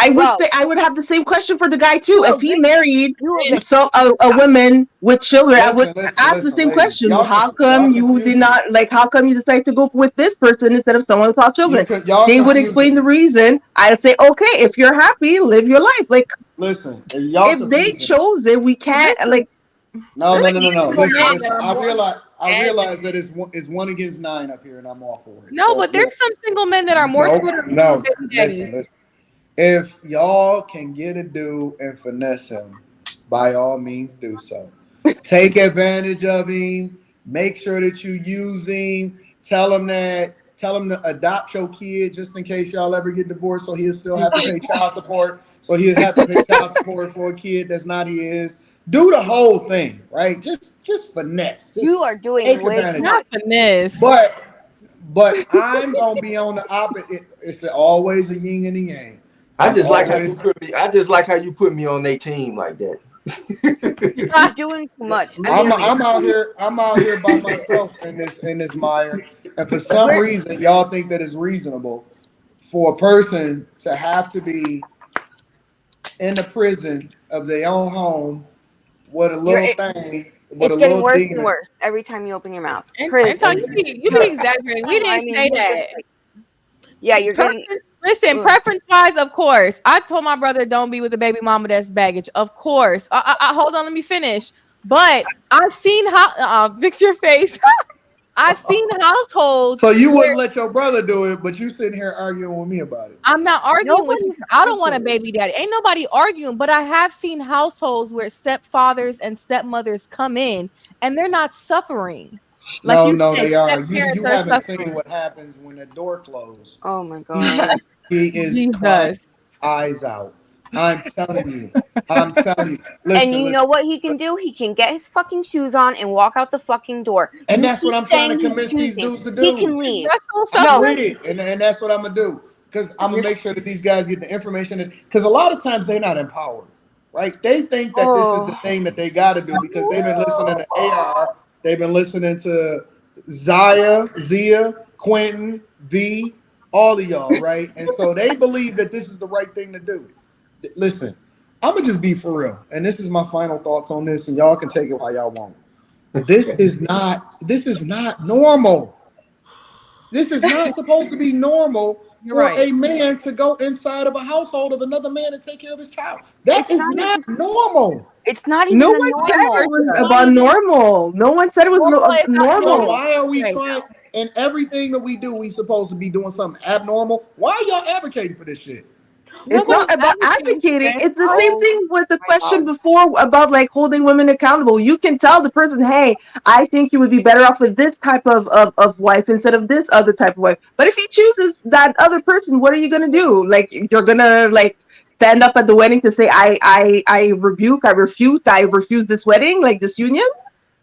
I would say I would have the same question for the guy too. If he married a woman with children, I would ask the same ladies, question. How come you did not how come you decided to go with this person instead of someone without children? They would explain the reason. I'd say, okay, if you're happy, live your life. Like, listen, if they chose it, we can't like. No. Listen, I realize that it's 1 against 9 up here, and I'm all for it. No, but there's some single men that are more screwed up. No, listen. If y'all can get a dude and finesse him, by all means do so. Take advantage of him. Make sure that you use him. Tell him to adopt your kid just in case y'all ever get divorced, so he'll still have to pay child support. So he'll have to pay child support for a kid that's not his. Do the whole thing, right? Just finesse. You are doing way not finesse. But I'm gonna be on the opposite. It's always a yin and a yang. I just like how you put me on their team like that. You're not doing too much. I'm out here by myself in this mire, and for some reason, y'all think that it's reasonable for a person to have to be in the prison of their own home with a little thing. It's getting worse and worse every time you open your mouth. Anton, you be exaggerating. We didn't say that. Yeah, you're getting. Listen, preference-wise, of course. I told my brother, don't be with a baby mama that's baggage. Of course. I hold on, let me finish. But I've seen how fix your face. I've seen households. So you wouldn't let your brother do it, but you sitting here arguing with me about it. I'm not arguing with you. I don't want a baby daddy. Ain't nobody arguing, but I have seen households where stepfathers and stepmothers come in and they're not suffering. Like no, they are. You haven't seen what happens when the door closed. Oh my God. He is crying, eyes out. I'm telling you. Listen, and you know what he can do? He can get his fucking shoes on and walk out the fucking door. And that's what I'm trying to convince these dudes to do. He can leave. I'm with it. And that's what I'm going to do. Because I'm going to make sure that these guys get the information. Because a lot of times they're not empowered. Right? They think that this is the thing that they got to do because they've been listening to AR. They've been listening to Zia, Quentin, V, all of y'all, right? And so they believe that this is the right thing to do. Listen, I'm gonna just be for real, and this is my final thoughts on this, and y'all can take it how y'all want. This is not normal. This is not supposed to be normal for a man to go inside of a household of another man and take care of his child. That is not normal. It's not even no one said it was about normal. No one said it was normal. So why are we trying? And everything that we do, we supposed to be doing something abnormal. Why are y'all advocating for this shit? It's not about advocating. It's the same thing with the question before about like holding women accountable. You can tell the person, hey, I think you would be better off with this type of wife instead of this other type of wife. But if he chooses that other person, what are you gonna do? Like you're gonna like stand up at the wedding to say I refuse this wedding, like this union?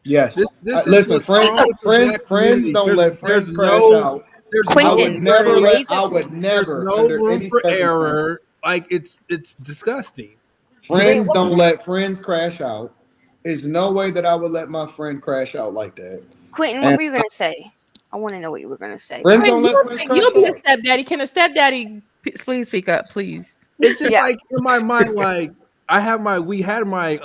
Yes. Listen, friends don't let friends crash out. I would never under any for error. Like it's disgusting. Friends don't let friends crash out. There's no way that I would let my friend crash out like that. Quentin, what were you gonna say? I want to know what you were gonna say. Friends don't let friends crash out. You'll be a stepdaddy. Can a stepdaddy please speak up, please? It's just like in my mind, like we had my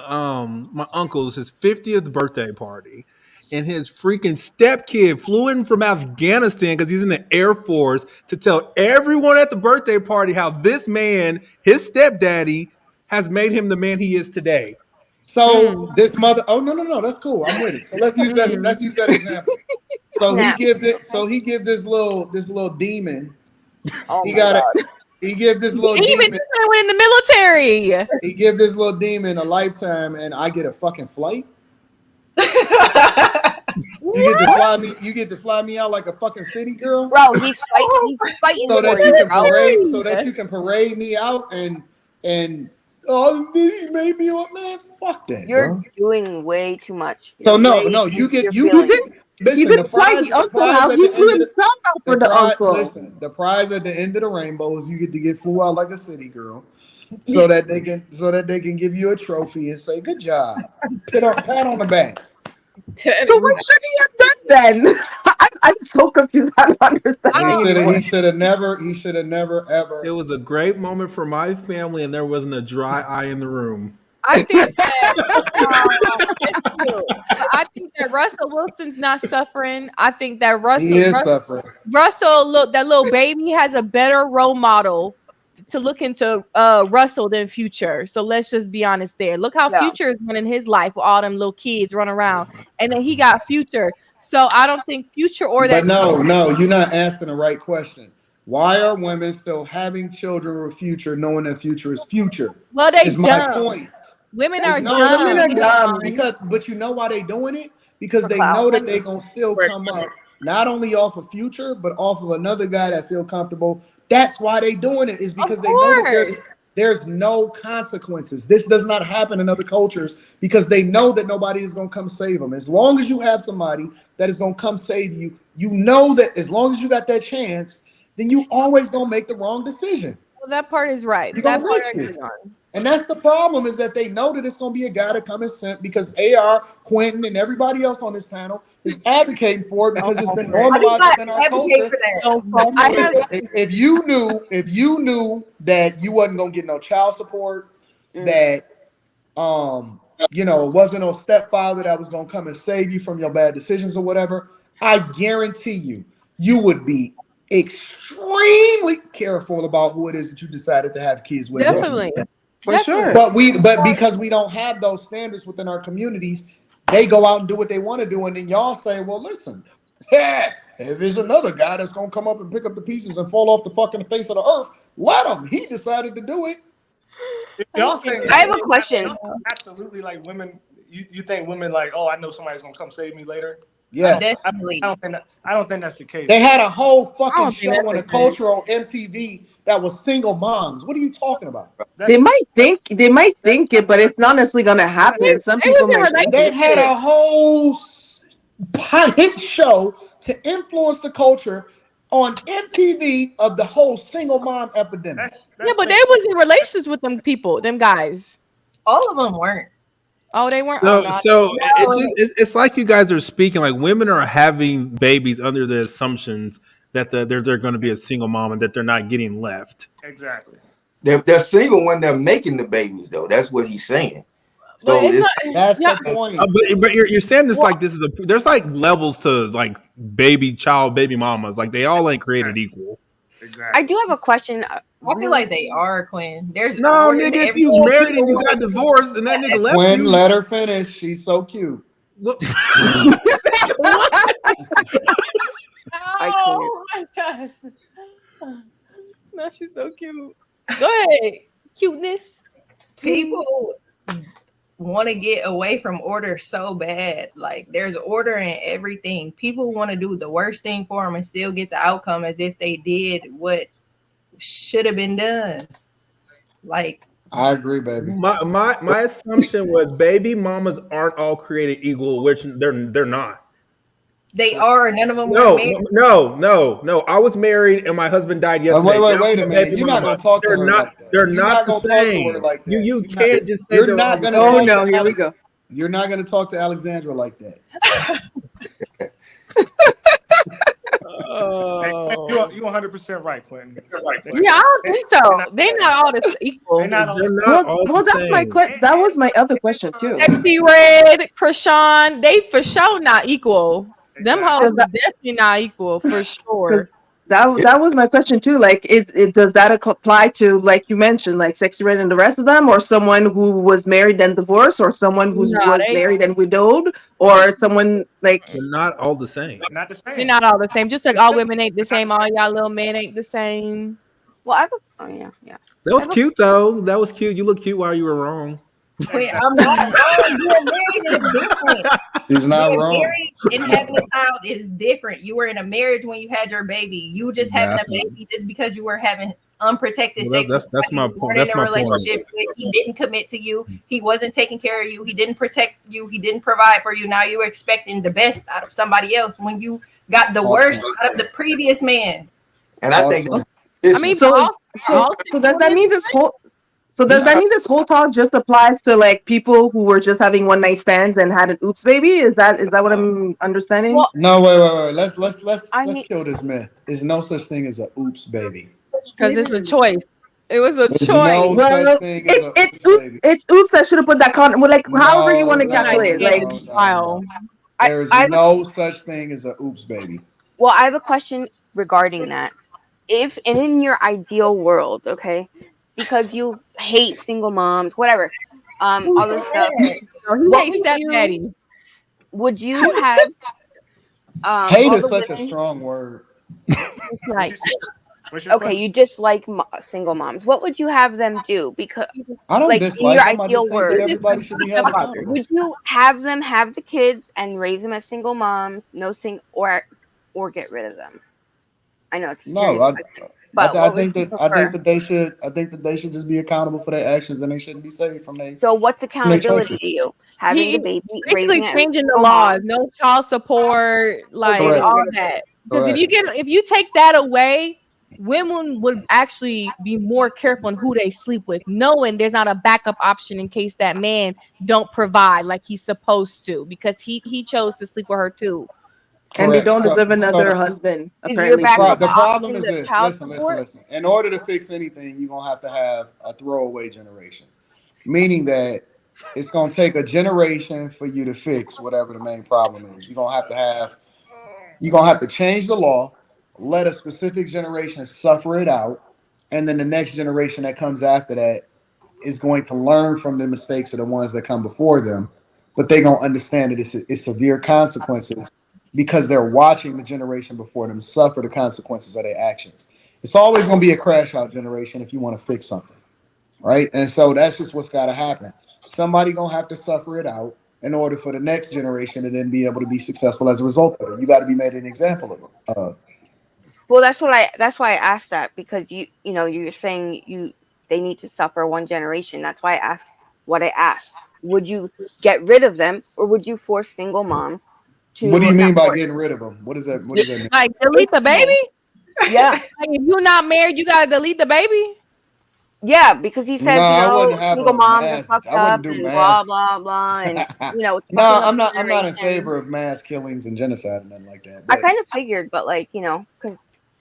uncle's his 50th birthday party. And his freaking stepkid flew in from Afghanistan because he's in the Air Force to tell everyone at the birthday party how this man, his stepdaddy, has made him the man he is today. So this mother, no, that's cool. I'm with it. So let's use that example. So he give this little demon. Oh he give this little demon in the military. He give this little demon a lifetime, and I get a fucking flight. You get to fly me out like a fucking city girl, bro. He's fighting so that you can parade me out and he made me up, man. Fuck that. You're doing way too much. So you get listen. The prize at the end of the rainbow is you get to get flew out like a city girl. So that they can give you a trophy and say, good job. Pat on the back. So what should he have done then? I'm so confused. I don't understand. He should have never ever. It was a great moment for my family, and there wasn't a dry eye in the room. I think that it's cute. But I think that Russell Wilson's not suffering. I think that He is suffering. that little baby has a better role model to look into Russell than Future. So let's just be honest there. Look how Future is running his life with all them little kids running around, and then he got Future. So I don't think Future or that. But no, you're not asking the right question. Why are women still having children with Future, knowing that Future is Future? Well, they is my point. Women are dumb. But you know why they doing it? Because they know that they gonna still come up not only off of Future, but off of another guy that feel comfortable. That's why they doing it. Is because they know that there's no consequences. This does not happen in other cultures because they know that nobody is gonna come save them. As long as you have somebody that is gonna come save you, you know that as long as you got that chance, then you always gonna make the wrong decision. Well, that part is right. You're That gonna part risk I it. agree on. And that's the problem, is that they know that it's going to be a guy to come and simp because AR, Quentin, and everybody else on this panel is advocating for it because it's been normalized in our culture. If you knew that you wasn't going to get no child support, that it wasn't no stepfather that was going to come and save you from your bad decisions or whatever, I guarantee you would be extremely careful about who it is that you decided to have kids with. Definitely. For sure. But because we don't have those standards within our communities, they go out and do what they want to do, and then y'all say, well, listen, if there's another guy that's gonna come up and pick up the pieces and fall off the fucking face of the earth, let him. He decided to do it. Y'all say, I have a question. Absolutely, like women, you think women like, oh, I know somebody's gonna come save me later. Yeah, definitely. I don't think that's the case. They had a whole fucking show on a culture on MTV that was single moms. What are you talking about? They might think it, but it's not necessarily gonna happen. Some people might. They had a whole hit show to influence the culture on MTV of the whole single mom epidemic. Yeah, but they was in relations with them people, them guys. All of them weren't. Oh, they weren't. It's like you guys are speaking like women are having babies under the assumptions that they're going to be a single mom and that they're not getting left. Exactly. They're single when they're making the babies, though. That's what he's saying. So that's the point. But you're saying this like this is there's like levels to like baby mamas. Like they all ain't created equal. Exactly. I do have a question. I feel like they are, Quinn. There's no nigga. If you married and you got divorced and that nigga left Quinn, you, let her finish. She's so cute. Oh my gosh. No, she's so cute. Go ahead. Cuteness. People want to get away from order so bad. Like there's order in everything. People want to do the worst thing for them and still get the outcome as if they did what should have been done. Like I agree, baby. My assumption was baby mamas aren't all created equal, which they're not. They are. None of them were married. No. I was married and my husband died yesterday. Wait a minute. You're not going to talk to her like that. They're not the same. You can't just say you're not going to. Oh no, here we go. You're not going to talk to Alexandra like that. You 100% right, Clinton. Yeah, I don't think so. They're not all this equal. They're not all Well, that's my question. That was my other question too. XD Red, Krishan, they for sure not equal. Them hoes are definitely not equal for sure. That was my question too. Like, does that apply to, like you mentioned, like Sexy Red and the rest of them, or someone who was married and divorced, or someone who was married and widowed, or someone like? They're not all the same. Not the same. They're not all the same. Just like all women ain't the same, all y'all little men ain't the same. Well, yeah. That was cute though. That was cute. You look cute while you were wrong. Wait, I'm not wrong. Being married is different. He's not Being wrong. married and having a child is different. You were in a marriage when you had your baby. You just having a baby just because you were having unprotected sex. That's my point. That's my relationship point. He didn't commit to you. He wasn't taking care of you. He didn't protect you. He didn't provide for you. Now you were expecting the best out of somebody else when you got the worst out of the previous man. And I think, so does that mean this whole? So does that mean this whole talk just applies to like people who were just having one night stands and had an oops baby? Is that what I'm understanding? Well, No, wait. I Let's mean, kill this myth. There's no such thing as a oops baby. Because it's a choice. It was a There's choice. no such thing as a oops baby. It's oops. I should have put that con. Well, like however you No, want to Good idea calculate. to Like be wild. There is I have no such thing as a oops baby. well, I have a question regarding that. If and in your ideal world, okay, because you hate single moms, whatever, all this stuff. No, he What hates would stepdaddies. would you have Hate all is the such a women? strong word. Like, What's your Okay, question? you dislike single moms. What would you have them do? Because, I don't like, in your dislike them. I ideal just think that world, everybody should be held stepfather. accountable. would you have them have the kids and raise them as single moms, no or get rid of them? I know it's a serious No, question, but I what would think you that prefer? I think that they should just be accountable for their actions and they shouldn't be saved from So, what's their accountability choices. to you? Having He the baby, basically raising it as a changing the single laws, mom, no child support, or like Correct. getting all rid of them? that. Because Correct. if you take that away, women would actually be more careful on who they sleep with, knowing there's not a backup option in case that man don't provide like he's supposed to, because he chose to sleep with her too. and they Correct. don't deserve another So husband Is your apparently too. backup the problem option is the this. child Listen. support? In order to fix anything, you're gonna have to have a throwaway generation. Meaning that it's gonna take a generation for you to fix whatever the main problem is. You're gonna have to change the law, let a specific generation suffer it out, and then the next generation that comes after that is going to learn from the mistakes of the ones that come before them, but they're gonna understand that it's severe consequences because they're watching the generation before them suffer the consequences of their actions. It's always gonna be a crash out generation if you want to fix something, right? And so that's just what's got to happen. Somebody gonna have to suffer it out in order for the next generation to then be able to be successful as a result of it. You got to be made an example of. Well, that's why I asked that, because you know you're saying they need to suffer one generation. That's why I asked what I asked. Would you get rid of them, or would you force single moms What do to you mean not by force? getting rid of them? What does that? What does that mean? Like delete the baby. Yeah, Like if you're not married, you gotta delete the baby. yeah, because he No, says I wouldn't have single a moms are mass. fucked I wouldn't up do and blah mass. blah blah, and it's No, fucking up I'm the not. I'm not in generation. favor of mass killings and genocide and nothing like that. I But kind of figured, but because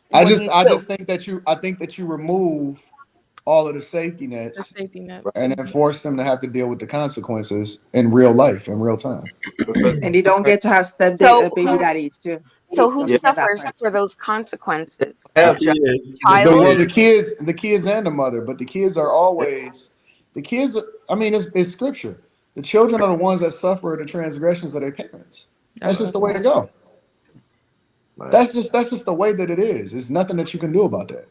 what do you I do? just think that I think that you remove all of the safety The nets safety net. and then force them to have to deal with the consequences in real life, in real time. And they don't get to have So baby daddies too. who Don't Yeah, forget that suffers part. for those consequences? have child. Child? The kids and the mother, but the kids are always the kids. I mean, it's scripture. The children are the ones that suffer the transgressions of their parents. That's just the way to go. That's just the way that it is. There's nothing that you can do about that.